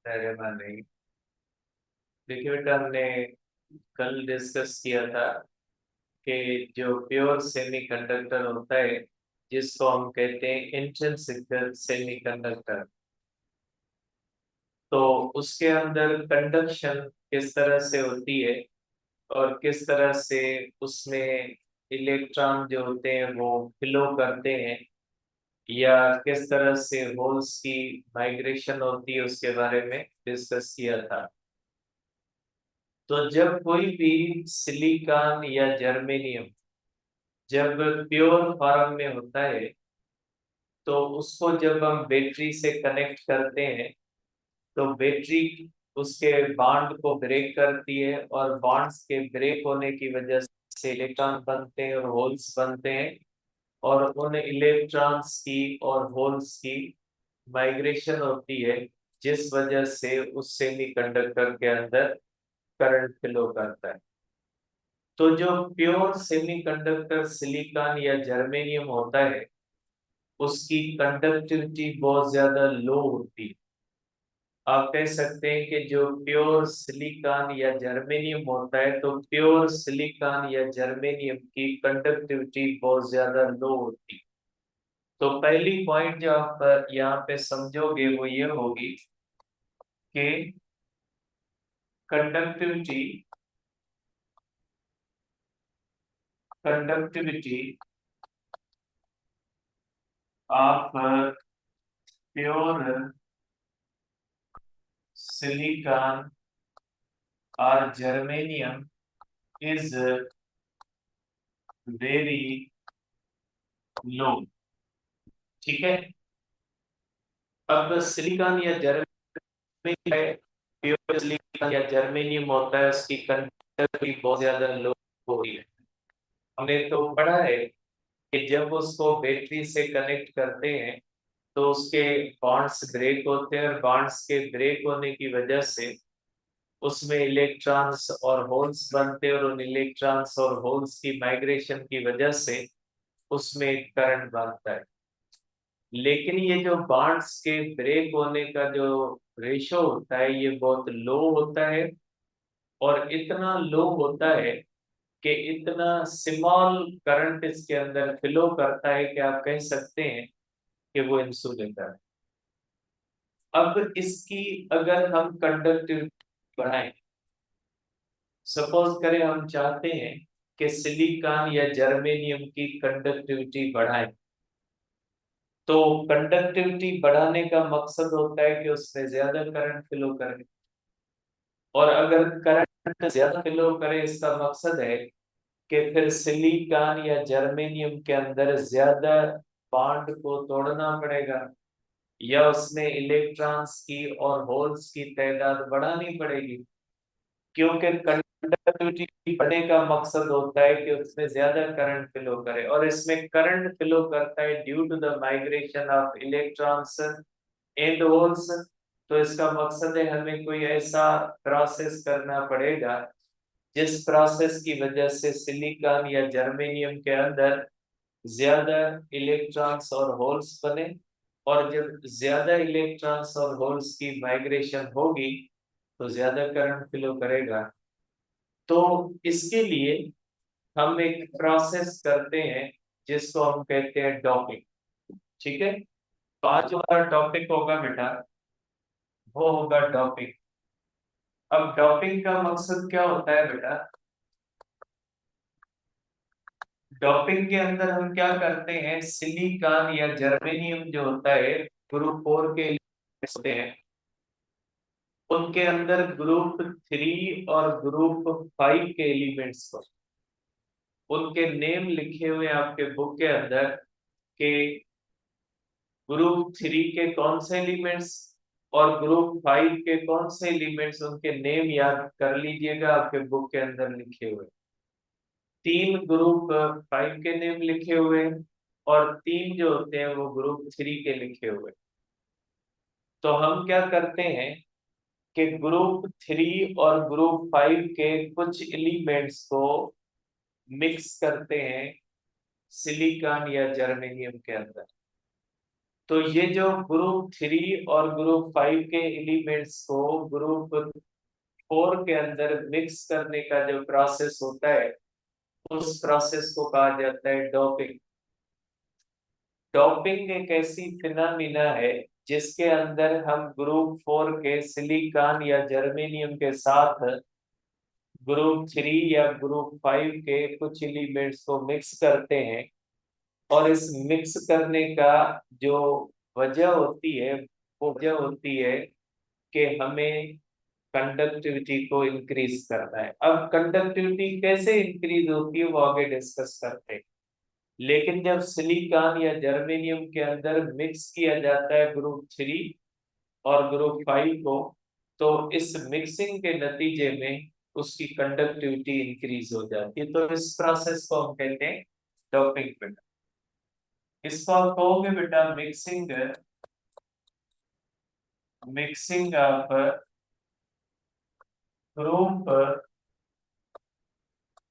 अरे नहीं। देखिए बेटा, हमने कल डिस्कस किया था कि जो प्योर सेमीकंडक्टर होता है, जिसको हम कहते हैं इंट्रिंसिक सेमीकंडक्टर, तो उसके अंदर कंडक्शन किस तरह से होती है और किस तरह से उसमें इलेक्ट्रॉन जो होते हैं वो फ्लो करते हैं, या किस तरह से होल्स की माइग्रेशन होती है, उसके बारे में डिस्कस किया था। तो जब कोई भी सिलिकॉन या जर्मेनियम जब प्योर फॉर्म में होता है, तो उसको जब हम बैटरी से कनेक्ट करते हैं, तो बैटरी उसके बॉन्ड को ब्रेक करती है, और बॉन्ड्स के ब्रेक होने की वजह से इलेक्ट्रॉन बनते हैं और होल्स बनते हैं, और उन इलेक्ट्रॉन्स की और होल्स की माइग्रेशन होती है, जिस वजह से उस सेमीकंडक्टर के अंदर करंट फ्लो करता है। तो जो प्योर सेमीकंडक्टर सिलिकॉन या जर्मेनियम होता है, उसकी कंडक्टिविटी बहुत ज्यादा लो होती है। आप कह सकते हैं कि जो प्योर सिलिकॉन या जर्मेनियम होता है, तो प्योर सिलिकॉन या जर्मेनियम की कंडक्टिविटी बहुत ज्यादा लो होती है। तो पहली पॉइंट जो आप यहाँ पे समझोगे वो ये होगी कि conductivity conductivity of pure silicon और जर्मेनियम इज वेरी लो। ठीक है। अब सिलिकॉन या जर्मेनियम, प्योर सिलिकॉन या जर्मेनियम होता है, उसकी कंडक्टिविटी बहुत ज्यादा लो हो रही है। हमने तो पढ़ा है कि जब उसको बैटरी से कनेक्ट करते हैं, तो उसके बॉन्ड्स ब्रेक होते हैं, और बॉन्ड्स के ब्रेक होने की वजह से उसमें इलेक्ट्रॉन्स और होल्स बनते हैं, और उन इलेक्ट्रॉन्स और होल्स की माइग्रेशन की वजह से उसमें एक करंट बनता है। लेकिन ये जो बॉन्ड्स के ब्रेक होने का जो रेशो होता है, ये बहुत लो होता है, और इतना लो होता है कि इतना स्मॉल करंट इसके अंदर फ्लो करता है कि आप कह सकते हैं कि वो इंसुलेटर है। अब इसकी अगर हम कंडक्टिविटी बढ़ाएं, सपोज करें हम चाहते हैं कि सिलिकॉन या जर्मेनियम की कंडक्टिविटी बढ़ाएं, तो कंडक्टिविटी बढ़ाने का मकसद होता है कि उसमें ज्यादा करंट फ्लो करे, और अगर करंट ज्यादा फ्लो करे, इसका मकसद है कि फिर सिलिकॉन या जर्मेनियम के अंदर ज्यादा बॉन्ड को तोड़ना पड़ेगा, या उसमें इलेक्ट्रॉन्स की और होल्स की तादाद बढ़ानी पड़ेगी, क्योंकि कंडक्टिविटी बढ़ने का मकसद होता है कि उसमें ज्यादा करंट फ्लो करे, और इसमें करंट फ्लो करता है due to the migration of electrons and holes. तो इसका मकसद है हमें कोई ऐसा प्रोसेस करना पड़ेगा जिस प्रोसेस की वजह से सिलिकॉन या जर्मेनियम के अंदर ज्यादा इलेक्ट्रॉन्स और होल्स बने, और जब ज्यादा इलेक्ट्रॉन्स और होल्स की माइग्रेशन होगी, तो ज्यादा करंट फ्लो करेगा। तो इसके लिए हम एक प्रोसेस करते हैं जिसको हम कहते हैं डॉपिंग। ठीक है। तो आज जो हमारा टॉपिक होगा बेटा, वो होगा डॉपिंग। अब डॉपिंग का मकसद क्या होता है बेटा? डॉपिंग के अंदर हम क्या करते हैं, सिलिकॉन या जर्मेनियम जो होता है, ग्रुप 4 के एलिमेंट्स होते हैं, उनके अंदर ग्रुप 3 और ग्रुप 5 के एलिमेंट्स को, उनके नेम लिखे हुए आपके बुक के अंदर, के ग्रुप 3 के कौन से एलिमेंट्स और ग्रुप 5 के कौन से एलिमेंट्स, उनके नेम याद कर लीजिएगा, आपके बुक के अंदर लिखे हुए। तीन ग्रुप 5 के नेम लिखे हुए, और तीन जो होते हैं वो ग्रुप 3 के लिखे हुए। तो हम क्या करते हैं कि ग्रुप 3 और ग्रुप 5 के कुछ एलिमेंट्स को मिक्स करते हैं सिलिकॉन या जर्मेनियम के अंदर। तो ये जो ग्रुप 3 और ग्रुप 5 के एलिमेंट्स को ग्रुप 4 के अंदर मिक्स करने का जो प्रोसेस होता है, उस प्रोसेस को कहा जाता है डोपिंग। डोपिंग एक ऐसी फिनोमिना है जिसके अंदर हम ग्रुप 4 के सिलिकॉन या जर्मेनियम के साथ ग्रुप 3 या ग्रुप 5 के कुछ एलिमेंट्स को मिक्स करते हैं, और इस मिक्स करने का जो वजह होती है, वो वजह होती है कि हमें कंडक्टिविटी को इंक्रीज करना है। अब कंडक्टिविटी कैसे इंक्रीज होती है वो आगे डिस्कस करते हैं। लेकिन जब सिलिकॉन या जर्मेनियम के अंदर मिक्स किया जाता है ग्रुप 3 और ग्रुप 5 को, तो इस मिक्सिंग के नतीजे में उसकी कंडक्टिविटी इंक्रीज हो जाती है। तो इस प्रोसेस को हम कहते हैं डोपिंग। बेटा इसको आप कहोगे बेटा mixing, mixing of group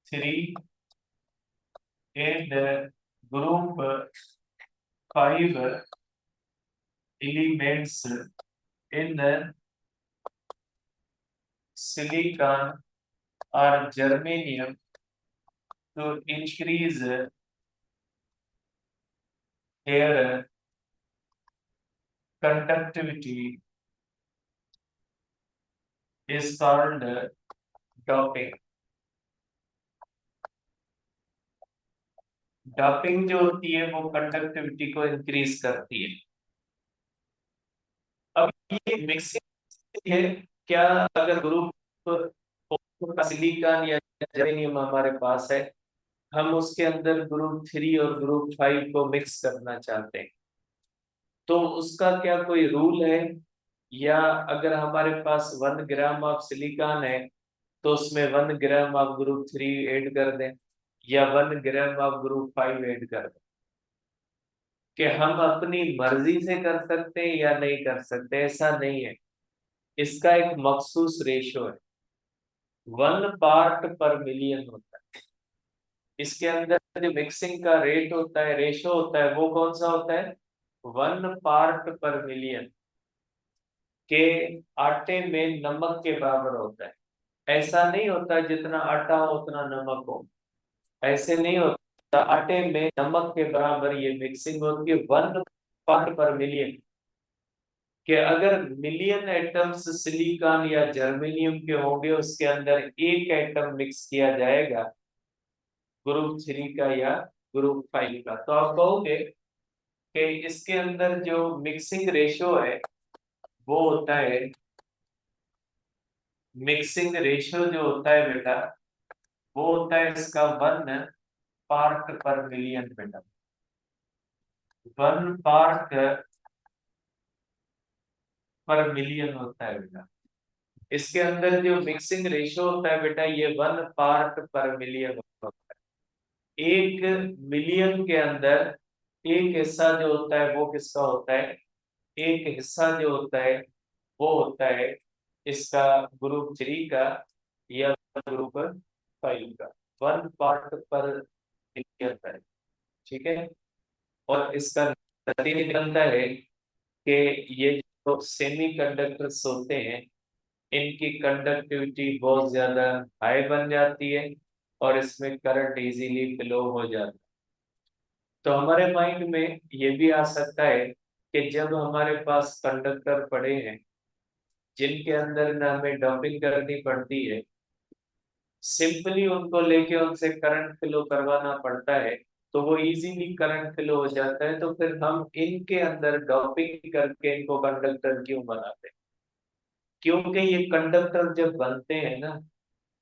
3 and group 5 elements in the silicon or germanium to increase their conductivity is called doping। Doping जो होती है वो कंडक्टिविटी को इंक्रीज करती है। अब ये मिक्सिंग है क्या? अगर ग्रुप सिलिकॉन या जर्मेनियम हमारे पास है, हम उसके अंदर ग्रुप 3 और ग्रुप 5 को मिक्स करना चाहते हैं, तो उसका क्या कोई रूल है? या अगर हमारे पास 1 ग्राम ऑफ सिलिकॉन है तो उसमें 1 ग्राम ऑफ ग्रुप 3 ऐड कर दें, या 1 ग्राम ऑफ ग्रुप 5 ऐड कर दें? कि हम अपनी मर्जी से कर सकते हैं या नहीं कर सकते? ऐसा नहीं है। इसका एक मखसूस रेशो है, 1 पार्ट पर मिलियन होता है। इसके अंदर जो मिक्सिंग का रेट होता है, रेशो होता है, वो कौन सा होता है? 1 पार्ट पर मिलियन के आटे में नमक के बराबर होता है। ऐसा नहीं होता जितना आटा हो उतना नमक हो, ऐसे नहीं होता। आटे में नमक के बराबर ये मिक्सिंग होती है 1 पार्ट पर मिलियन। कि अगर मिलियन एटम्स सिलिकॉन या जर्मेनियम के होंगे, उसके अंदर एक एटम मिक्स किया जाएगा ग्रुप 3 का या ग्रुप 5 का, तो आप कहोगे कि इसके अंदर जो मिक्सिंग रेशो है वो होता है, मिक्सिंग रेशियो जो होता है बेटा वो होता है इसका 1 पार्ट पर मिलियन। बेटा 1 पार्ट पर मिलियन होता है बेटा। इसके अंदर जो मिक्सिंग रेशियो होता है बेटा, ये 1 पार्ट पर मिलियन होता है। 1 मिलियन के अंदर एक हिस्सा जो होता है वो किसका होता है? एक हिस्सा जो होता है वो होता है इसका ग्रुप 3 का या ग्रुप 5 का। 1 पार्ट पर मिलियन है, ठीक है। और इसका नतीजा बनता है कि ये जो सेमी कंडक्टर्स होते हैं, इनकी कंडक्टिविटी बहुत ज्यादा हाई बन जाती है और इसमें करंट इजीली फ्लो हो जाता है। तो हमारे माइंड में ये भी आ सकता है कि जब हमारे पास कंडक्टर पड़े हैं जिनके अंदर ना हमें डंपिंग करनी पड़ती है, सिंपली उनको लेके उनसे करंट फ्लो करवाना पड़ता है, तो वो इजीली करंट फ्लो हो जाता है, तो फिर हम इनके अंदर डॉपिंग करके इनको कंडक्टर क्यों बनाते हैं? क्योंकि ये कंडक्टर जब बनते हैं ना,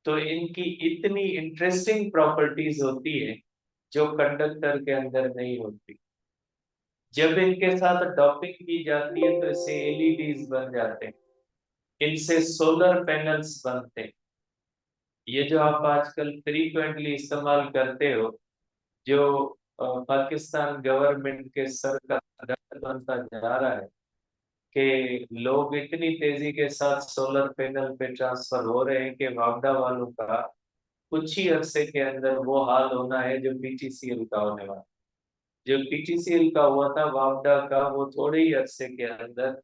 तो इनकी इतनी इंटरेस्टिंग प्रॉपर्टीज होती है जो कंडक्टर के अंदर नहीं होती। जब इनके साथ डॉपिंग की जाती है तो इससे एलईडीज बन जाते हैं, इनसे सोलर पैनल्स बनते हैं। ये जो आप आजकल फ्रीक्वेंटली इस्तेमाल करते हो, जो पाकिस्तान गवर्नमेंट के सर का दर्द बनता जा रहा है कि लोग इतनी तेजी के साथ सोलर पैनल पे ट्रांसफर हो रहे हैं कि वापडा वालों का कुछ ही अरसे के अंदर वो हाल होना है जो पीटीसीएल का होने वाला। जो पीटीसीएल का हुआ था वापडा का, वो थोड़े ही अरसे के अंदर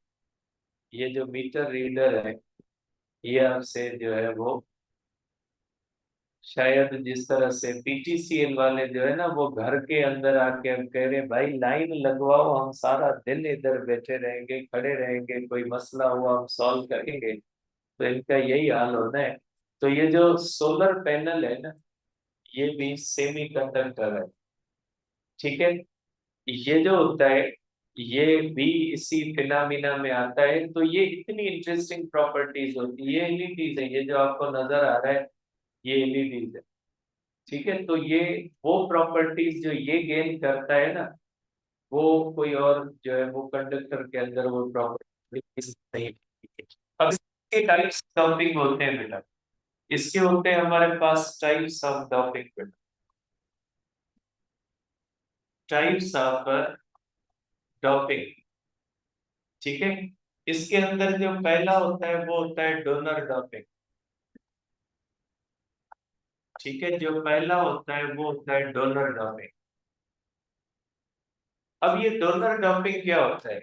ये जो मीटर रीडर है ये आपसे जो है वो शायद जिस तरह से पीटीसीएल वाले जो है ना वो घर के अंदर आके अब कह रहे भाई लाइन लगवाओ, हम सारा दिन इधर बैठे रहेंगे खड़े रहेंगे, कोई मसला हुआ हम सॉल्व करेंगे, तो इनका यही हाल होना है। तो ये जो सोलर पैनल है ना ये भी सेमी कंडक्टर है, ठीक है। ये जो होता है ये भी इसी फिनोमिना में आता है। तो ये इतनी इंटरेस्टिंग प्रॉपर्टीज होती है, ये एलईडीज है, ये जो आपको नजर आ रहा है ये एलईडीज है, ठीक है। तो ये वो प्रॉपर्टीज जो ये गेन करता है ना वो कोई और जो है वो कंडक्टर के अंदर वो प्रॉपर्टीज नहीं है। अब इसके टाइप्स डॉपिंग होते हैं बेटा, इसके होते हैं हमारे पास टाइप्स ऑफ डॉपिंग बेटा, टाइप्स ऑफ डॉपिंग, ठीक है। इसके अंदर जो पहला होता है वो होता है डोनर डॉपिंग, ठीक है। जो पहला होता है वो होता है डोनर डॉपिंग। अब ये डोनर डॉपिंग क्या होता है,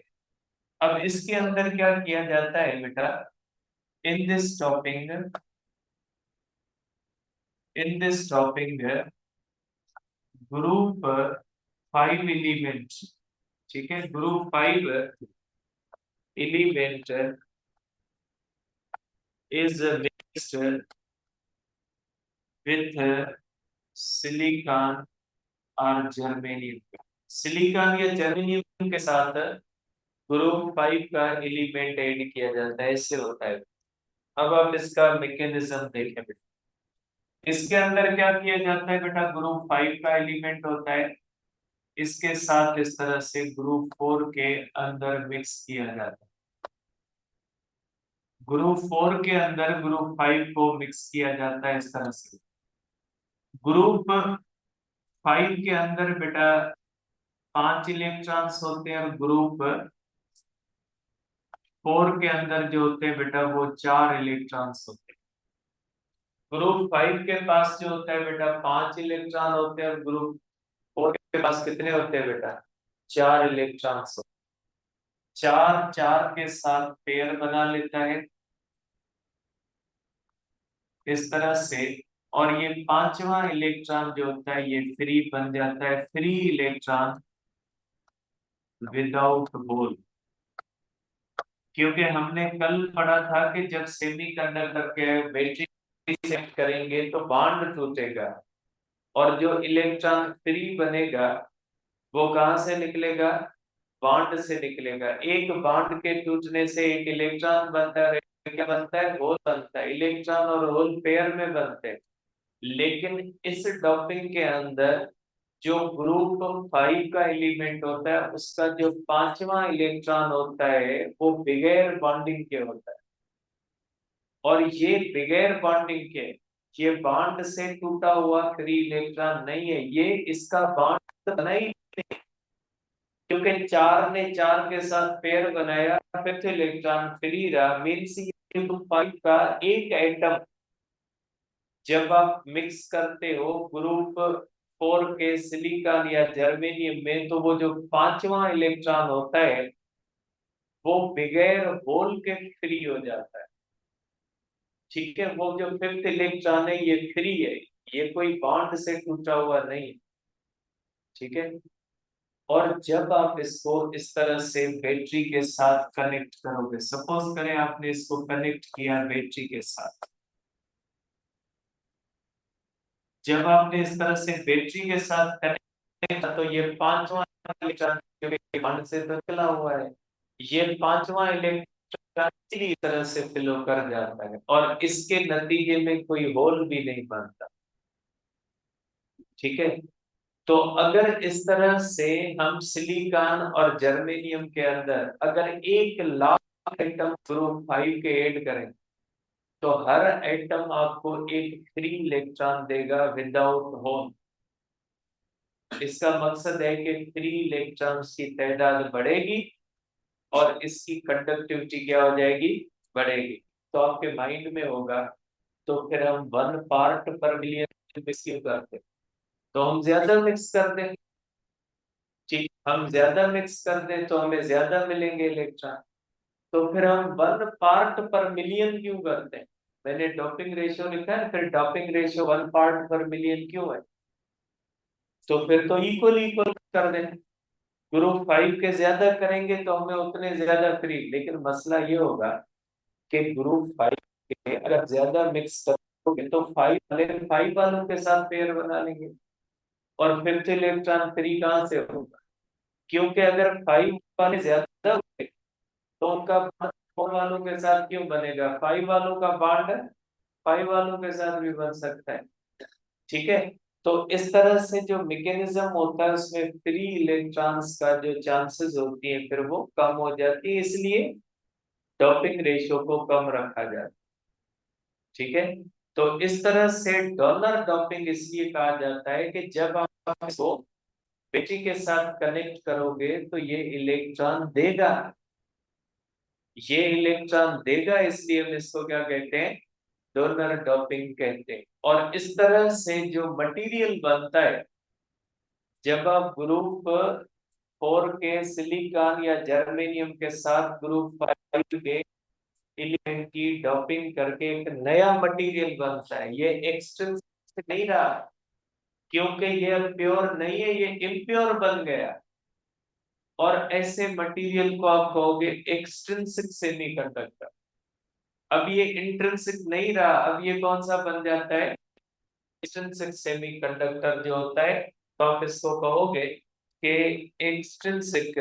अब इसके अंदर क्या किया जाता है बेटा, in this doping, in this doping group 5 element, ठीक है, group 5 element is mixed with silicon और जर्मेनियम, सिलिकॉन या जर्मेनियम के साथ ग्रुप 5 का एलिमेंट ऐड किया जाता है, इससे होता है। अब आप इसका मैकेनिज्म देखें बेटा, इसके अंदर क्या किया जाता है बेटा, ग्रुप 5 का एलिमेंट होता है, इसके साथ इस तरह से ग्रुप 4 के अंदर मिक्स किया जाता है, ग्रुप 4 के अंदर ग्रुप 5 को मिक्स किया जाता है इस तरह से। ग्रुप 5 के अंदर बेटा 5 इलेक्ट्रॉन्स होते हैं और ग्रुप 4 के अंदर जो होते हैं बेटा वो 4 इलेक्ट्रॉन्स होते हैं। ग्रुप 5 के पास जो होता है बेटा 5 इलेक्ट्रॉन होते हैं और ग्रुप 4 के पास कितने होते हैं बेटा, 4 इलेक्ट्रॉन्स होते हैं। 4 4 के साथ पेयर बना लेता है इस तरह से, और ये पांचवा इलेक्ट्रॉन जो होता है ये फ्री बन जाता है, फ्री इलेक्ट्रॉन विदाउट होल। क्योंकि हमने कल पढ़ा था कि जब सेमीकंडक्टर के बैटरी सेट करेंगे तो बॉन्ड टूटेगा, और जो इलेक्ट्रॉन फ्री बनेगा वो कहां से निकलेगा, बॉन्ड से निकलेगा। एक बॉन्ड के टूटने से एक इलेक्ट्रॉन बनता है, क्या बनता है, होल बनता है, इलेक्ट्रॉन और होल पेयर में बनते हैं। लेकिन इस डॉपिंग के अंदर जो ग्रुप 5 का एलिमेंट होता है उसका जो पांचवा इलेक्ट्रॉन होता है वो बिगैर बॉन्डिंग के होता है, और ये बिगैर बॉन्डिंग के, ये बॉन्ड से टूटा हुआ फ्री इलेक्ट्रॉन नहीं है, ये इसका बॉन्ड बना ही नहीं, क्योंकि 4 ने 4 के साथ पेयर बनाया, फिफ्थ इलेक्ट्रॉन फ्री रहा, मीन्स ये ग्रुप 5 का एक एटम जब आप मिक्स करते हो ग्रुप 4 के सिलिकॉन या जर्मेनियम में, तो वो जो पांचवा इलेक्ट्रॉन होता है वो बगैर होल के फ्री हो जाता है, ठीक है। वो जो फिफ्थ इलेक्ट्रॉन है ये फ्री है, ये कोई बॉन्ड से टूटा हुआ नहीं, ठीक है। और जब आप इसको इस तरह से बैटरी के साथ कनेक्ट करोगे, सपोज करें आपने इसको कनेक्ट किया बैटरी के साथ, जब आपने इस तरह से बैटरी के साथ कनेक्ट, तो ये पांचवा इलेक्ट्रॉन क्योंकि बॉन्ड से तो चला हुआ है, ये पांचवा इलेक्ट्रॉन इसी तरह से फ्लो कर जाता है और इसके नतीजे में कोई होल भी नहीं बनता, ठीक है। तो अगर इस तरह से हम सिलिकॉन और जर्मेनियम के अंदर अगर 1 लाख एटम ग्रुप 5 के ऐड करें तो हर एटम आपको एक फ्री इलेक्ट्रॉन देगा विदाउट होल। इसका मकसद है कि फ्री इलेक्ट्रॉन्स की तादाद बढ़ेगी और इसकी कंडक्टिविटी क्या हो जाएगी, बढ़ेगी। तो आपके माइंड में होगा तो फिर हम 1 पार्ट पर मिलियन मिक्स क्यों करते, तो हम ज्यादा मिक्स कर दें, ठीक, हम ज्यादा मिक्स कर दें तो हमें ज्यादा मिलेंगे इलेक्ट्रॉन, तो फिर हम 1 पार्ट पर मिलियन क्यों करते हैं? मैंने डोपिंग रेशियो लिखा है, फिर डोपिंग रेशियो 1 पार्ट पर मिलियन क्यों है? तो फिर तो इक्वल इक्वल कर दें। ग्रुप 5 के ज्यादा करेंगे तो हमें उतने ज्यादा फ्री, लेकिन मसला ये होगा कि ग्रुप 5 के अगर ज्यादा मिक्स करोगे तो 5 वालों के साथ पेयर बना लेंगे, और फिफ्थ इलेक्ट्रॉन फ्री कहाँ से होगा? क्योंकि अगर 5 वाले ज्यादा हुए तो उनका बॉन्ड 4 वालों के साथ क्यों बनेगा? 5 वालों का बॉन्ड 5 वालों के साथ भी बन सकता है। ठीक है, तो इस तरह से जो मैकेनिज्म होता है उसमें फ्री इलेक्ट्रॉन्स का जो चांसेस होती है फिर वो कम हो जाती है, इसलिए डोपिंग रेशियो को कम रखा जाता है। ठीक है, तो इस तरह से डॉलर डोपिंग इसलिए कहा जाता है कि जब आप इसको बैटरी के साथ कनेक्ट करोगे तो ये इलेक्ट्रॉन देगा, इसलिए हम इसको क्या कहते हैं? डोनर डोपिंग कहते हैं। और इस तरह से जो मटेरियल बनता है, जब आप ग्रुप 4 के सिलिकॉन या जर्मेनियम के साथ ग्रुप 5 के एलिमेंट की डोपिंग करके एक नया मटेरियल बनता है, ये एक्सट्रिंसिक नहीं रहा, क्योंकि ये अब प्योर नहीं है, ये इम्प्योर बन गया। और ऐसे मटेरियल को आप कहोगे एक्सट्रिंसिक सेमीकंडक्टर। अब ये इंट्रिंसिक नहीं रहा, अब ये कौन सा बन जाता है? एक्सट्रिंसिक सेमीकंडक्टर जो होता है, तो आप इसको कहोगे कि extrinsic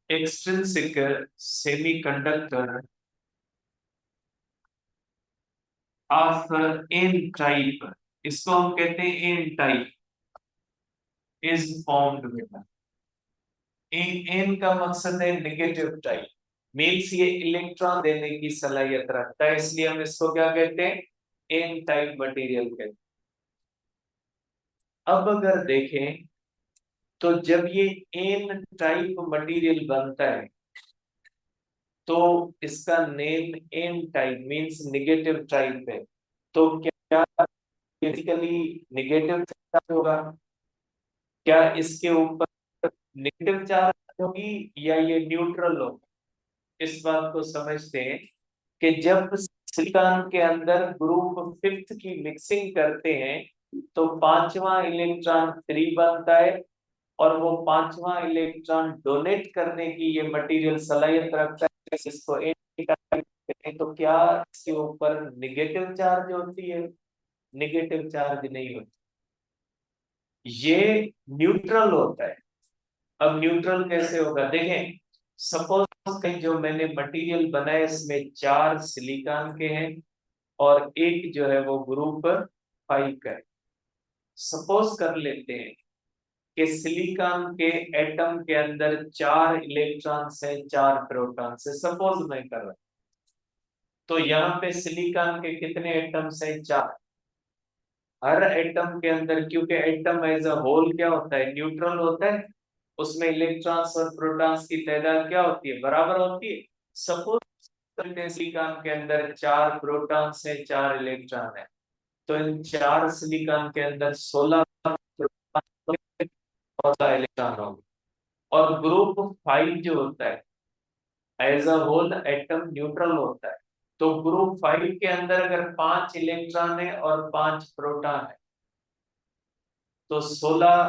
extrinsic semiconductor of N type, इसको हम कहते हैं एन टाइप इज फॉर्म्ड बेटा। एन का मकसद है नेगेटिव टाइप, मीन्स ये इलेक्ट्रॉन देने की सलाहियत रखता है, इसलिए हम इसको क्या कहते हैं? एन टाइप मटेरियल कहते हैं। अब अगर देखें तो जब ये एन टाइप मटेरियल बनता है तो इसका name N type means negative type है। तो क्या बेसिकली नेगेटिव चार्ज होगा? क्या इसके ऊपर नेगेटिव चार्ज होगी या ये न्यूट्रल होगा? इस बात को समझते हैं कि जब सिलिकॉन के अंदर ग्रुप 5 की मिक्सिंग करते हैं तो 5वां इलेक्ट्रॉन फ्री बनता है, और वो 5वां इलेक्ट्रॉन डोनेट करने की ये मटेरियल सलाहियत रखता है, इसको कहते हैं। तो क्या इसके ऊपर निगेटिव चार्ज होती है? निगेटिव चार्ज नहीं होती, ये न्यूट्रल होता है। अब न्यूट्रल कैसे होगा देखें। सपोज कहीं जो मैंने मटेरियल बनाया इसमें 4 सिलिकॉन के हैं और एक जो है वो ग्रुप 5 का है। सपोज कर लेते हैं कि सिलिकॉन के एटम के अंदर 4 इलेक्ट्रॉन्स हैं, 4 प्रोटॉन्स है, सपोज मैं कर रहा हूं। तो यहाँ पे सिलिकॉन के कितने एटम्स हैं? 4। हर एटम के अंदर, क्योंकि एटम एज अ होल क्या होता है? न्यूट्रल होता है, उसमें इलेक्ट्रॉन्स और प्रोटॉन्स की तादाद क्या होती है? बराबर होती है। सपोज सिलिकॉन के अंदर 4 प्रोटॉन्स है, 4 इलेक्ट्रॉन है, तो इन 4 सिलिकॉन के अंदर 16 इलेक्ट्रॉन होंगे। और ग्रुप 5 जो होता है as a whole atom neutral होता है, तो ग्रुप 5 के अंदर अगर 5 इलेक्ट्रॉन है और 5 प्रोटॉन है तो 16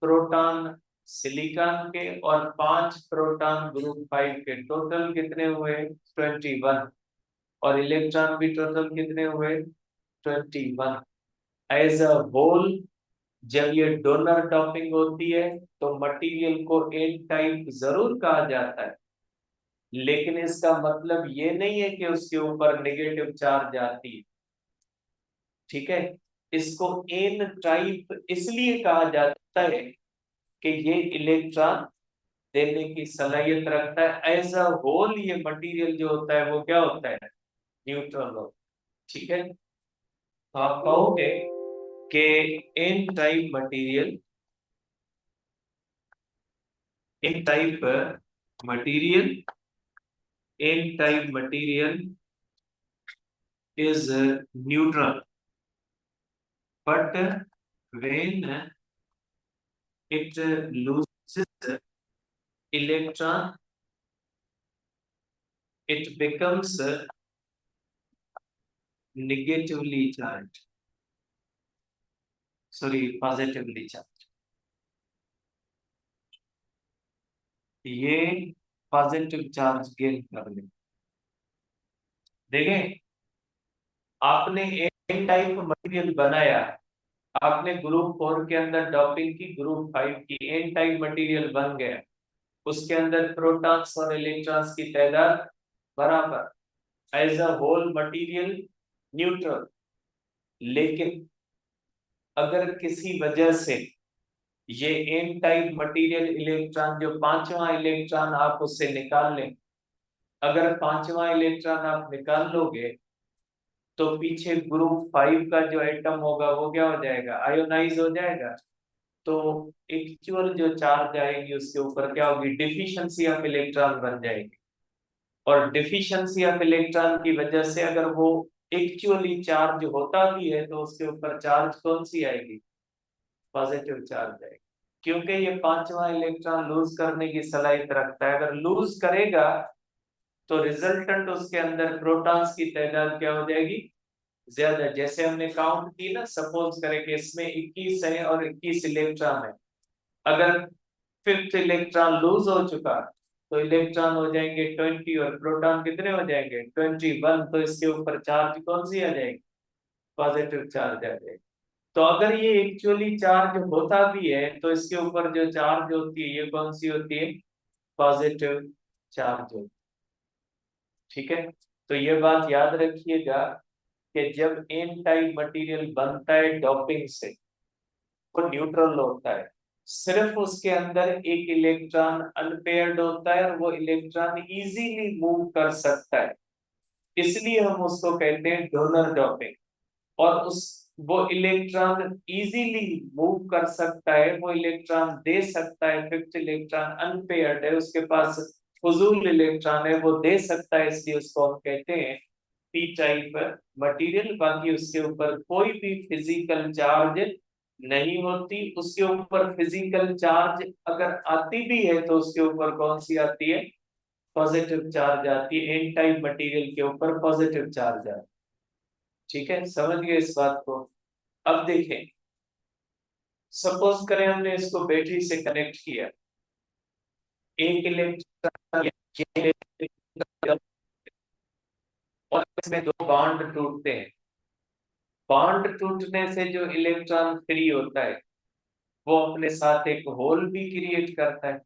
प्रोटॉन सिलिकॉन के और 5 प्रोटॉन ग्रुप 5 के, टोटल कितने हुए? 21। और इलेक्ट्रॉन भी टोटल कितने हुए? 21। एज अ होल जब ये डोनर डॉपिंग होती है तो मटेरियल को एन टाइप जरूर कहा जाता है, लेकिन इसका मतलब ये नहीं है कि उसके ऊपर नेगेटिव चार्ज आती है। ठीक है, इसको एन टाइप इसलिए कहा जाता है कि ये इलेक्ट्रॉन देने की सलाहियत रखता है। एज अ होल ये मटेरियल जो होता है वो क्या होता है? न्यूट्रल होता है। ठीक है, तो आप कहोगे कि N type material N type material N type material is neutral but when it loses electron, it becomes negatively charged. Sorry, positively charged. ये पॉजिटिव चार्ज गेन कर ले। देखें, आपने एन टाइप मटेरियल बनाया, आपने ग्रुप 4 के अंदर डॉपिंग की, ग्रुप 5 की, एन टाइप मटेरियल बन गया, उसके अंदर प्रोटॉन्स और इलेक्ट्रॉन्स की तादाद बराबर, as a whole material neutral. लेकिन अगर किसी वजह से ये एन टाइप मटेरियल इलेक्ट्रॉन, जो पांचवा इलेक्ट्रॉन आप उससे निकाल लें, अगर पांचवा इलेक्ट्रॉन आप निकाल लोगे तो पीछे ग्रुप 5 का जो एटम होगा वो क्या हो जाएगा, आयोनाइज हो जाएगा। तो एक्चुअल जो चार्ज आएगी उसके ऊपर क्या होगी, डिफिशिएंसी ऑफ इलेक्ट्रॉन बन जाएगी। और डिफिशिएंसी ऑफ इलेक्ट्रॉन की वजह से अगर वो एक्चुअली चार्ज होता भी है तो उसके ऊपर चार्ज कौन सी आएगी, पॉजिटिव चार्ज आएगी, क्योंकि ये पांचवा इलेक्ट्रॉन लूज करने की सलाहियत रखता है। अगर लूज करेगा तो रिजल्टेंट उसके अंदर प्रोटॉन्स की तादाद क्या हो जाएगी, ज्यादा। जैसे हमने काउंट की ना, सपोज करें कि इसमें 21 है और 21 इलेक्ट्रॉन है, अगर फिफ्थ इलेक्ट्रॉन लूज हो चुका तो इलेक्ट्रॉन हो जाएंगे 20 और प्रोटॉन कितने हो जाएंगे 21। तो इसके ऊपर चार्ज कौन सी आ जाएगी, पॉजिटिव चार्ज आ जाएगी। तो अगर ये एक्चुअली चार्ज होता भी है तो इसके ऊपर जो चार्ज होती है ये कौन सी होती है, पॉजिटिव चार्ज होती है। ठीक है, तो ये बात याद रखिएगा कि जब एन टाइप मटेरियल बनता है डोपिंग से, वो न्यूट्रल होता है, सिर्फ उसके अंदर एक इलेक्ट्रॉन अनपेयर्ड होता है और वो इलेक्ट्रॉन इजीली मूव कर सकता है, इसलिए हम उसको कहते हैं डोनर डोपिंग। और उस वो इलेक्ट्रॉन इजीली मूव कर सकता है, वो इलेक्ट्रॉन दे सकता है, फिफ्थ इलेक्ट्रॉन अनपेयर्ड है, उसके पास फुजूल इलेक्ट्रॉन है, वो दे सकता है, इसलिए उसको हम कहते हैं पी टाइप मटेरियल। बाकी उसके ऊपर कोई भी फिजिकल चार्ज नहीं होती। उसके ऊपर फिजिकल चार्ज अगर आती भी है तो उसके ऊपर कौन सी आती है, पॉजिटिव चार्ज आती है। एन टाइप मटेरियल के ऊपर पॉजिटिव चार्ज आता है। ठीक है, समझ गए इस बात को। अब देखें, सपोज करें हमने इसको बैटरी से कनेक्ट किया, एक इलेक्ट्रॉन और इसमें दो बॉन्ड टूटते हैं। बॉन्ड टूटने से जो इलेक्ट्रॉन फ्री होता है वो अपने साथ एक होल भी क्रिएट करता है।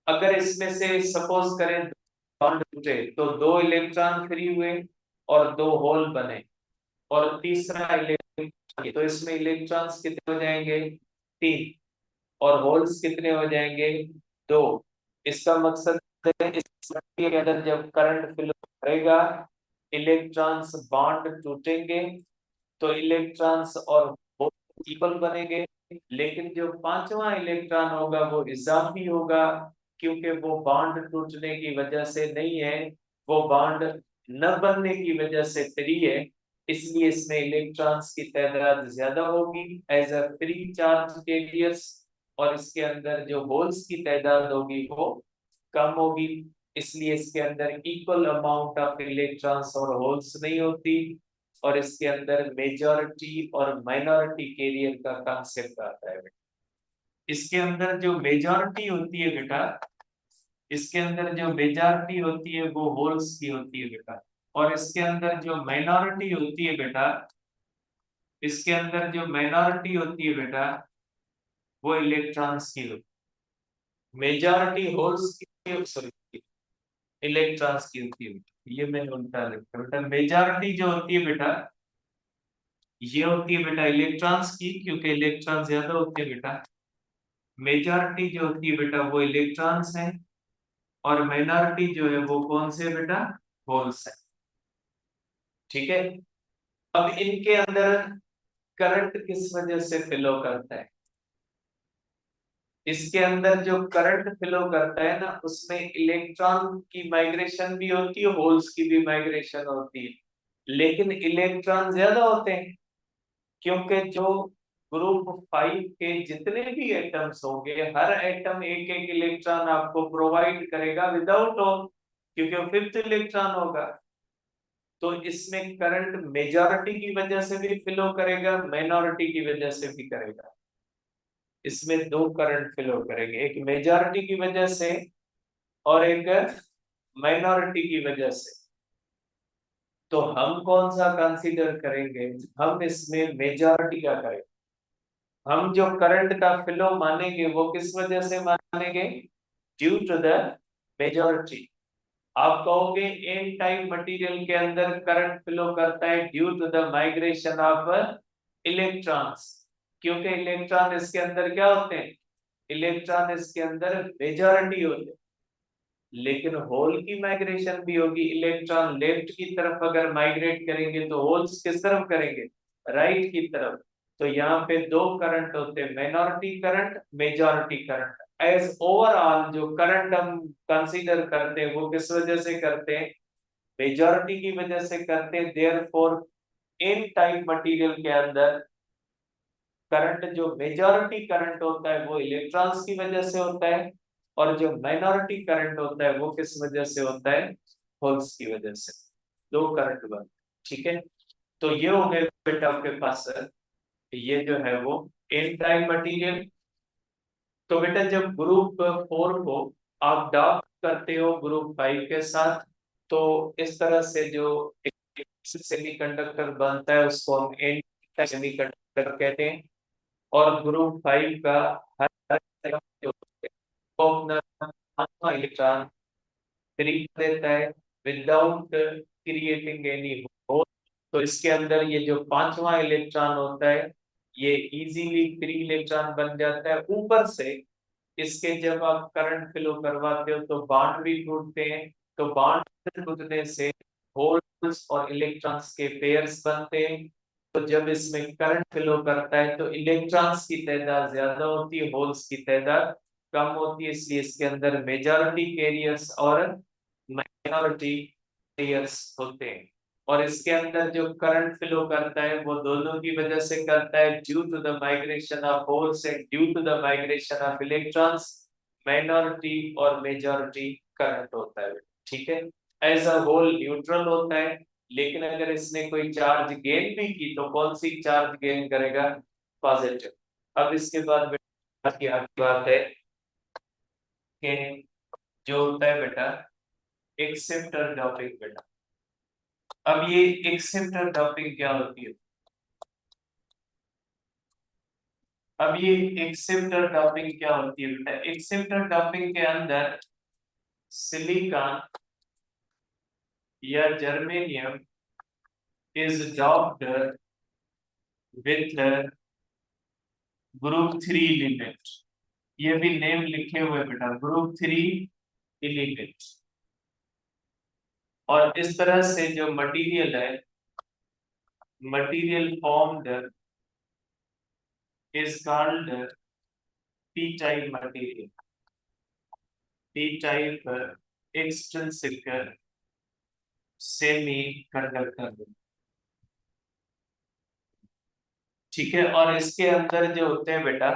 अगर इसमें से सपोज करें बॉन्ड टूटे तो दो इलेक्ट्रॉन फ्री हुए और दो होल बने, और तीसरा इलेक्ट्रॉन, तो इसमें इलेक्ट्रॉन्स कितने हो जाएंगे, 3, और होल्स कितने हो जाएंगे, 2। इसका मकसद है इस के अंदर जब करंट फ्लो करेगा, इलेक्ट्रॉन्स बॉन्ड टूटेंगे तो इलेक्ट्रॉन्स और होल इक्वल बनेंगे, लेकिन जो पांचवा इलेक्ट्रॉन होगा वो इजाफी होगा, क्योंकि वो बॉन्ड टूटने की वजह से नहीं है, वो बॉन्ड न बनने की वजह से फ्री है, इसलिए इसमें इलेक्ट्रॉन्स की तादाद ज्यादा होगी as a free charge carriers, और इसके अंदर जो होल्स की तादाद होगी वो कम होगी, इसलिए इसके अंदर इक्वल अमाउंट ऑफ इलेक्ट्रॉन्स और होल्स नहीं होती, और इसके अंदर मेजॉरिटी और माइनॉरिटी कैरियर का कॉन्सेप्ट आता है। इसके अंदर जो मेजॉरिटी होती है बेटा, इसके अंदर जो मेजॉरिटी होती है वो होल्स की होती है बेटा, और इसके अंदर जो माइनॉरिटी होती है बेटा, इसके अंदर जो माइनॉरिटी होती है बेटा वो इलेक्ट्रॉन्स की होती है। मेजॉरिटी होल्स की, सॉरी, इलेक्ट्रॉन्स की होती है बेटा, ये मैंने उल्टा लिखा बेटा। मेजॉरिटी जो होती है बेटा ये होती है बेटा इलेक्ट्रॉन्स की, क्योंकि इलेक्ट्रॉन ज्यादा होते हैं बेटा। मेजॉरिटी जो होती है बेटा वो इलेक्ट्रॉन्स है, और माइनॉरिटी जो है वो कौन से बेटा, होल्स है। ठीक है, अब इनके अंदर करंट किस वजह से फ्लो करता है, इसके अंदर जो करंट फ्लो करता है ना उसमें इलेक्ट्रॉन की माइग्रेशन भी होती है, होल्स की भी माइग्रेशन होती है, लेकिन इलेक्ट्रॉन ज्यादा होते हैं, क्योंकि जो ग्रुप 5 के जितने भी एटम्स होंगे, हर एटम एक एक इलेक्ट्रॉन आपको प्रोवाइड करेगा विदाउट ऑल, क्योंकि वो फिफ्थ इलेक्ट्रॉन होगा। तो इसमें करंट मेजॉरिटी की वजह से भी फ्लो करेगा, माइनॉरिटी की वजह से भी करेगा। इसमें दो करंट फ्लो करेंगे, एक मेजॉरिटी की वजह से और एक माइनॉरिटी की वजह से। तो हम कौन सा कंसीडर करेंगे? हम इसमें मेजॉरिटी का करेंगे। हम जो करंट का फ्लो मानेंगे वो किस वजह से मानेंगे? Due to the majority. आप कहोगे एन टाइप मटेरियल के अंदर करंट फ्लो करता है due to the migration of electrons, क्योंकि इलेक्ट्रॉन इसके अंदर क्या होते हैं? इलेक्ट्रॉन इसके अंदर मेजॉरिटी होते हैं। लेकिन होल की माइग्रेशन भी होगी, इलेक्ट्रॉन लेफ्ट की तरफ अगर माइग्रेट करेंगे तो होल्स किस तरफ करेंगे? राइट की तरफ। तो यहाँ पे दो करंट होते हैं, minority current, majority current. As overall जो करंट हम कंसीडर करते हैं वो किस वजह से करते हैं? मेजॉरिटी की वजह से करते हैं। देयरफॉर इन टाइप मटेरियल के अंदर करंट, जो मेजॉरिटी करंट होता है वो इलेक्ट्रॉन्स की वजह से होता है, और जो माइनॉरिटी करंट होता है वो किस वजह से होता है? होल्स की वजह से। दो करंट बन, ठीक है। तो ये हो गए बेटा आपके पास ये जो है वो एन टाइप मटेरियल। तो बेटा जब ग्रुप 4 को आप डॉट करते हो ग्रुप 5 के साथ, तो इस तरह से जो सेमीकंडक्टर बनता है उसको हम एन टाइप सेमीकंडक्टर कहते हैं। और ग्रुप 5 का हर जो अपना इलेक्ट्रॉन फ्री देता है विदाउट क्रिएटिंग एनी होल। तो इसके अंदर ये जो पांचवा इलेक्ट्रॉन होता है ये इजीली फ्री इलेक्ट्रॉन बन जाता है। ऊपर से इसके जब आप करंट फ्लो करवाते हो तो बॉन्ड भी टूटते हैं। तो बॉन्ड टूटने से होल्स और इलेक्ट्रॉन्स के पेयर्स बनते हैं। तो जब इसमें करंट फ्लो करता है तो इलेक्ट्रॉन्स की तादाद ज्यादा होती है, होल्स की तादाद कम होती है, इसलिए इसके अंदर मेजॉरिटी कैरियर्स और माइनॉरिटी कैरियर्स होते हैं। और इसके अंदर जो करंट फ्लो करता है वो दोनों की वजह से करता है, due to the migration of holes and due to the migration of electrons. Minority और मेजॉरिटी करंट होता है, ठीक है। एज अ होल न्यूट्रल होता है, लेकिन अगर इसने कोई चार्ज गेन भी की तो कौन सी चार्ज गेन करेगा? पॉजिटिव। अब इसके बाद बेटा की आगे बात है कि जो होता है बेटा एक्सेप्टर डॉपिंग बेटा। अब ये एक्सेप्टर डॉपिंग क्या होती है? अब ये एक्सेप्टर डॉपिंग क्या होती है बेटा? एक्सेप्टर डॉपिंग के अंदर सिलिकॉन या germanium is doped with group 3 element. ये भी नेम लिखे हुए बेटा, ग्रुप 3 एलिमेंट। और इस तरह से जो मटेरियल है, material formed is called P type material. P type extrinsic semi conductor, ठीक है। और इसके अंदर जो होते हैं बेटा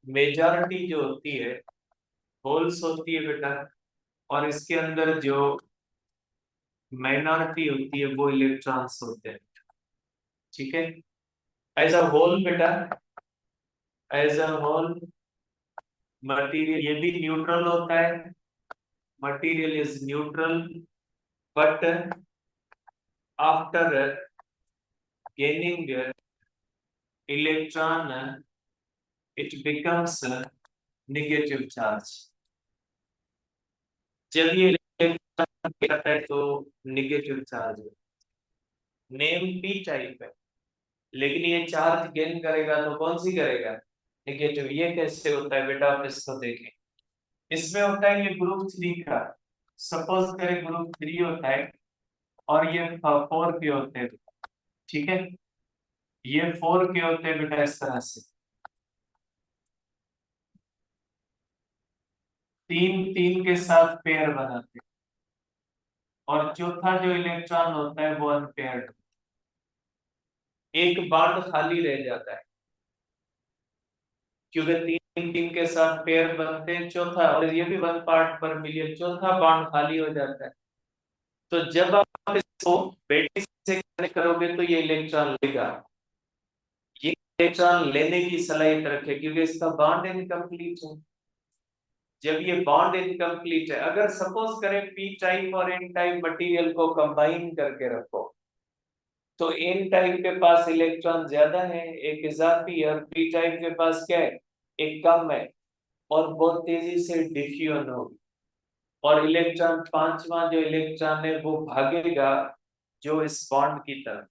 मेजॉरिटी जो होती है होल्स होती है बेटा, और इसके अंदर जो माइनॉरिटी होती है वो इलेक्ट्रॉन्स होते हैं, ठीक है। एज अ होल बेटा, एज अ होल मटेरियल ये भी न्यूट्रल होता है। Material is neutral but after gaining electron it becomes negative charge। जब ये इलेक्ट्रॉन करता है तो नेगेटिव चार्ज है, नेम पी टाइप है, लेकिन ये चार्ज गेन करेगा तो कौन सी करेगा? नेगेटिव। ये कैसे होता है बेटा? आप इसको देखें। इसमें होता है ये ग्रुप 3 का, सपोज करें ग्रुप 3 होता है और ये 4 के होते हैं, ठीक है। ये 4 के होते हैं बेटा इस तरह से, तीन तीन के साथ पेयर बनाते हैं, और चौथा जो इलेक्ट्रॉन होता है वो अनपेयर्ड। एक बॉन्ड खाली रह जाता है, क्योंकि तीन टीम के साथ पेयर बनते हैं, चौथा, और ये भी 1 पार्ट/मिलियन, चौथा बॉन्ड खाली हो जाता है। तो जब आप इसको बैटरी से कनेक्ट करोगे तो ये इलेक्ट्रॉन लेगा, ये इलेक्ट्रॉन लेने की सलाहियत रखे, क्योंकि इसका बॉन्ड इनकम्प्लीट है। जब ये बॉन्ड इनकम्प्लीट है, अगर सपोज करें पी टाइप और एन टाइप मटेरियल को कंबाइन करके रखो, तो एन टाइप के पास इलेक्ट्रॉन ज्यादा है, एक इजाफी है, और पी टाइप के पास क्या है, एक कम है, और बहुत तेजी से डिफ्यूजन होगी, और इलेक्ट्रॉन, पांचवा जो इलेक्ट्रॉन है वो भागेगा जो इस बॉन्ड की तरफ।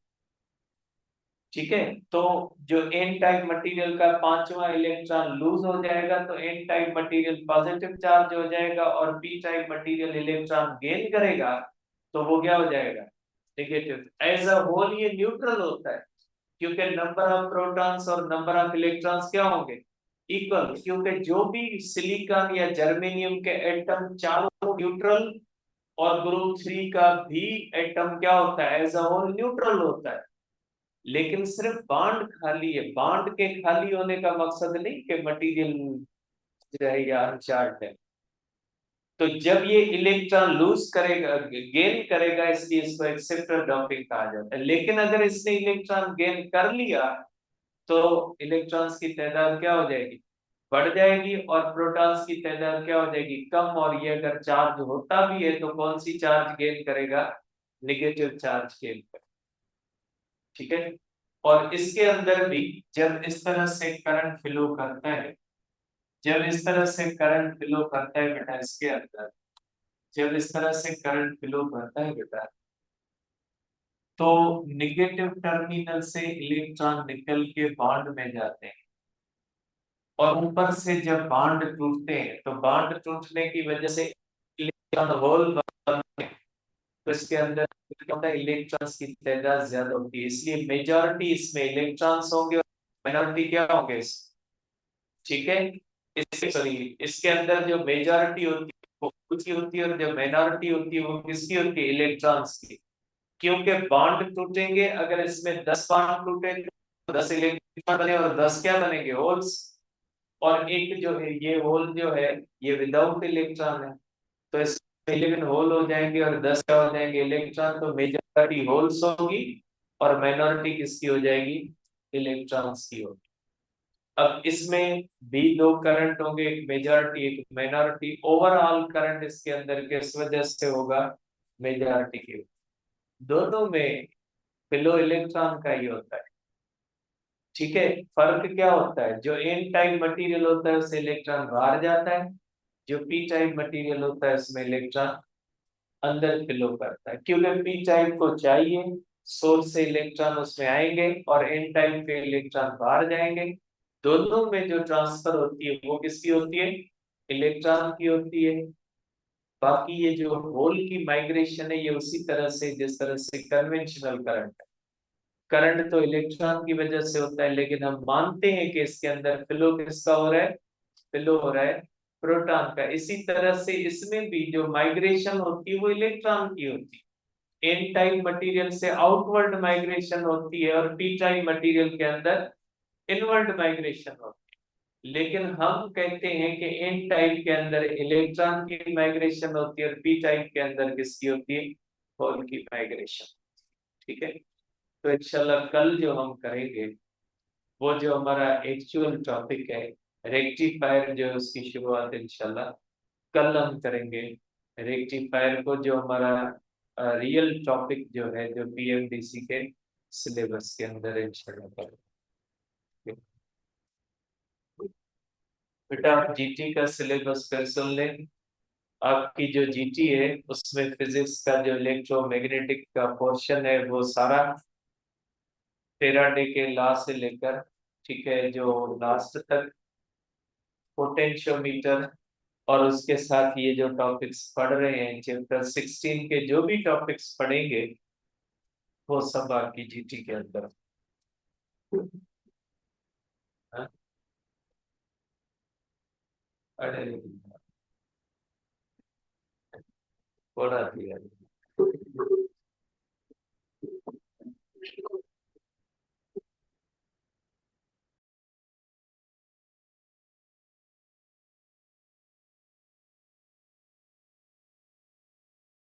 ठीक है, तो जो एन टाइप मटेरियल का पांचवा इलेक्ट्रॉन लूज हो जाएगा, तो N type material positive charge हो जाएगा, और P type material electron gain करेगा, तो वो क्या हो जाएगा, नेगेटिव। एज अ होल ये न्यूट्रल होता है, क्योंकि नंबर ऑफ प्रोटॉन्स और नंबर ऑफ इलेक्ट्रॉन्स क्या होंगे, इक्वल, क्योंकि जो भी सिलिकॉन या जर्मेनियम के एटम चारों न्यूट्रल, और ग्रुप 3 का भी एटम क्या होता है, एज अ होल न्यूट्रल होता है। लेकिन सिर्फ बांड खाली है, बांड के खाली होने का मकसद नहीं कि मटेरियल जो है या अनचार्ज है। तो जब ये इलेक्ट्रॉन लूज करेगा, गेन करेगा, इसलिए इसको एक्सेप्टर डंपिंग कहा जाता है। लेकिन अगर इसने इलेक्ट्रॉन गेन कर लिया, तो इलेक्ट्रॉन्स की तादाद क्या हो जाएगी, बढ़ जाएगी, और प्रोटॉन्स की तादाद क्या हो जाएगी, कम। और ये अगर चार्ज होता भी है तो कौन सी चार्ज गेन करेगा, निगेटिव चार्ज गेन करेगा। ठीक है, और इसके अंदर भी जब इस तरह से करंट फ्लो करता है, जब इस तरह से करंट फ्लो करता है बेटा, इसके अंदर जब इस तरह से करंट फ्लो करता है बेटा, तो निगेटिव टर्मिनल से इलेक्ट्रॉन निकल के बॉन्ड में जाते हैं, और ऊपर से जब बॉन्ड टूटते हैं, तो बॉन्ड टूटने की वजह से इलेक्ट्रॉन होल बनते हैं, तो इसके अंदर क्या होता है, इलेक्ट्रॉन्स की तादाद ज्यादा होती है, इसलिए मेजॉरिटी इसमें इलेक्ट्रॉन्स होंगे और माइनॉरिटी क्या होंगे ठीक है, इसके सॉरी, इसके अंदर जो मेजॉरिटी होती है वो खुद की होती है, और जो माइनॉरिटी होती है वो किसकी होती है, इलेक्ट्रॉन्स की। क्योंकि बॉन्ड टूटेंगे, अगर इसमें 10 बॉन्ड टूटेंगे तो 10 इलेक्ट्रॉन बने, और 10 क्या बनेंगे, होल्स। और एक जो है ये होल जो है, ये विदाउट इलेक्ट्रॉन है, तो इसमें 11 होल हो जाएंगे, और 10 क्या हो जाएंगे, इलेक्ट्रॉन। तो मेजॉरिटी होल्स होगी, और माइनॉरिटी किसकी हो जाएगी, इलेक्ट्रॉन्स की होगी। अब इसमें भी दो करंट होंगे, एक मेजॉरिटी एक माइनॉरिटी। ओवरऑल करंट इसके अंदर किस वजह से होगा, मेजॉरिटी की। दोनों में फ्लो इलेक्ट्रॉन का ही होता है। ठीक है, फर्क क्या होता है, जो एन टाइप मटेरियल होता है उससे इलेक्ट्रॉन बाहर जाता है, जो पी टाइप मटेरियल होता है उसमें इलेक्ट्रॉन अंदर फ्लो करता है, क्योंकि पी टाइप को चाहिए, सोर्स से इलेक्ट्रॉन उसमें आएंगे, और एन टाइप के इलेक्ट्रॉन बाहर जाएंगे। दोनों में जो ट्रांसफर होती है वो किसकी होती है, इलेक्ट्रॉन की होती है। बाकी ये जो होल की माइग्रेशन है, ये उसी तरह से जिस तरह से कन्वेंशनल करंट है, करंट तो इलेक्ट्रॉन की वजह से होता है, लेकिन हम मानते हैं कि इसके अंदर फ्लो किसका हो रहा है, फ्लो हो रहा है प्रोटॉन का। इसी तरह से इसमें भी जो माइग्रेशन होती है वो इलेक्ट्रॉन की होती है। एन टाइप मटेरियल से आउटवर्ड माइग्रेशन होती है, और पी टाइप मटेरियल के अंदर इनवर्ड माइग्रेशन होती है। लेकिन हम कहते हैं कि एन टाइप के अंदर इलेक्ट्रॉन की माइग्रेशन होती है, और पी टाइप के अंदर किसकी होती है, होल की माइग्रेशन। ठीक है, तो इंशाल्लाह कल जो हम करेंगे, वो जो हमारा एक्चुअल टॉपिक है, रेक्टिफायर, जो है उसकी शुरुआत इंशाल्लाह कल हम करेंगे। रेक्टिफायर को जो हमारा रियल टॉपिक जो है, जो पीएमडीसी के सिलेबस के अंदर इंशाल्लाह करेंगे। बेटा आप जीटी का सिलेबस फिर सुन लें। आपकी जो जीटी है उसमें फिजिक्स का जो इलेक्ट्रोमैग्नेटिक का पोर्शन है वो सारा फेराडे के लॉ से लेकर, ठीक है, जो लास्ट तक, पोटेंशियोमीटर, और उसके साथ ये जो टॉपिक्स पढ़ रहे हैं चैप्टर 16 के जो भी टॉपिक्स पढ़ेंगे वो सब आपकी जीटी के अंदर। हाँ? अरे पढ़ा दिया।